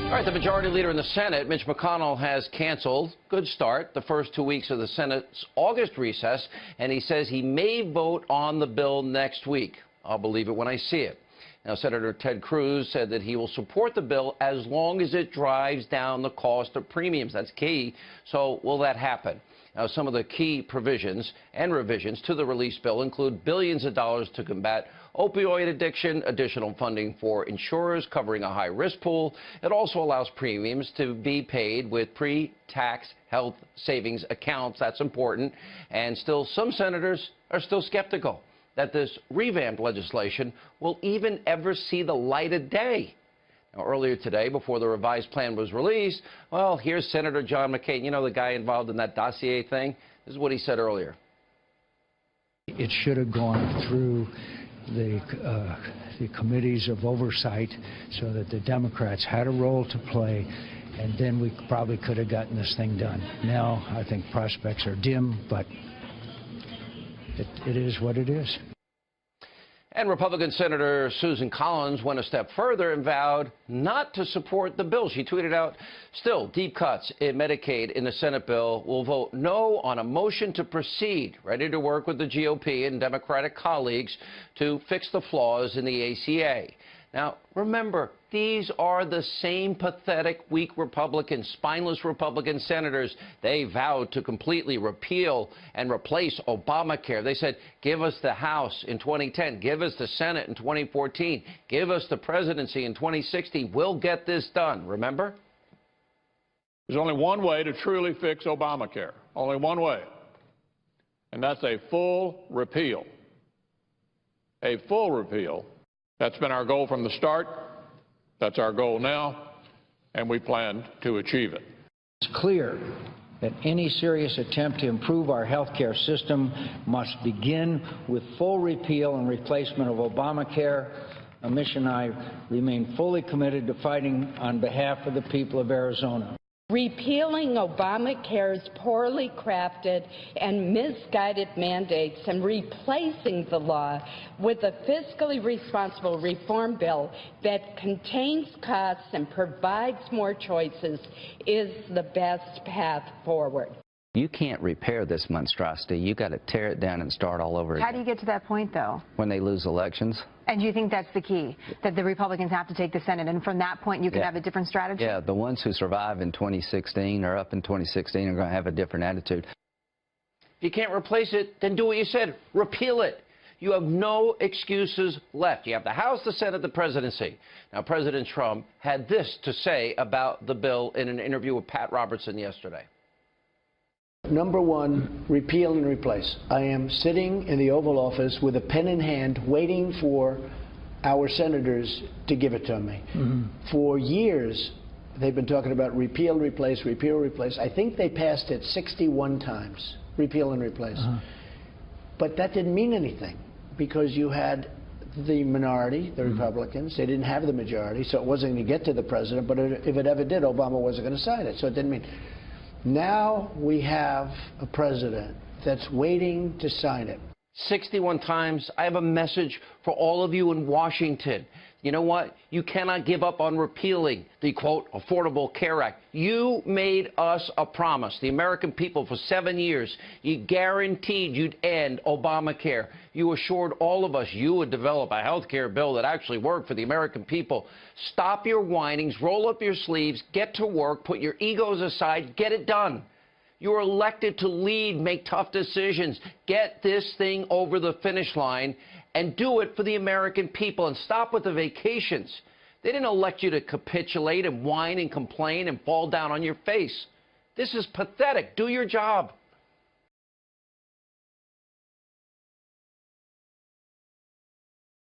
All right, the majority leader in the Senate, Mitch McConnell, has canceled, good start, the first 2 weeks of the Senate's August recess, and he says he may vote on the bill next week. I'll believe it when I see it. Now, Senator Ted Cruz said that he will support the bill as long as it drives down the cost of premiums. That's key. So will that happen? Now, some of the key provisions and revisions to the release bill include billions of dollars to combat opioid addiction, additional funding for insurers covering a high-risk pool. It also allows premiums to be paid with pre-tax health savings accounts. That's important. And still, some senators are still skeptical that this revamped legislation will even ever see the light of day. Now, earlier today, before the revised plan was released, well, here's Senator John McCain, you know, the guy involved in that dossier thing. This is what he said earlier. It should have gone through the committees of oversight so that the Democrats had a role to play, and then we probably could have gotten this thing done. Now, I think prospects are dim, but it is what it is. And Republican Senator Susan Collins went a step further and vowed not to support the bill. She tweeted out, still, deep cuts in Medicaid in the Senate bill. Will vote no on a motion to proceed. Ready to work with the GOP and Democratic colleagues to fix the flaws in the ACA. Now, remember, these are the same pathetic, weak Republicans, spineless Republican senators. They vowed to completely repeal and replace Obamacare. They said, give us the House in 2010, give us the Senate in 2014, give us the presidency in 2016. We'll get this done, remember? There's only one way to truly fix Obamacare, only one way, and that's a full repeal. A full repeal. That's been our goal from the start. That's our goal now, and we plan to achieve it. It's clear that any serious attempt to improve our health care system must begin with full repeal and replacement of Obamacare. Amish and I remain fully committed to fighting on behalf of the people of Arizona. Repealing Obamacare's poorly crafted and misguided mandates and replacing the law with a fiscally responsible reform bill that contains costs and provides more choices is the best path forward. You can't repair this monstrosity. You got to tear it down and start all over again. How do you get to that point, though? When they lose elections. And do you think that's the key, that the Republicans have to take the Senate, and from that point you can have a different strategy? Yeah, the ones who survive in 2016 or up in 2016 are going to have a different attitude. If you can't replace it, then do what you said. Repeal it. You have no excuses left. You have the House, the Senate, the presidency. Now, President Trump had this to say about the bill in an interview with Pat Robertson yesterday. Number one, repeal and replace. I am sitting in the Oval Office with a pen in hand waiting for our senators to give it to me. For years, they've been talking about repeal, replace, repeal, replace. I think they passed it 61 times, repeal and replace. But that didn't mean anything because you had the minority, the Republicans. They didn't have the majority, so it wasn't going to get to the president. But if it ever did, Obama wasn't going to sign it, so it didn't mean. Now we have a president that's waiting to sign it. 61 times. I have a message for all of you in Washington. You know what? You cannot give up on repealing the, quote, Affordable Care Act. You made us a promise, the American people, for 7 years. You guaranteed you'd end Obamacare. You assured all of us you would develop a health care bill that actually worked for the American people. Stop your whinings, roll up your sleeves, get to work, put your egos aside, get it done. You were elected to lead, make tough decisions, get this thing over the finish line, and do it for the American people, and stop with the vacations. They didn't elect you to capitulate and whine and complain and fall down on your face. This is pathetic. Do your job.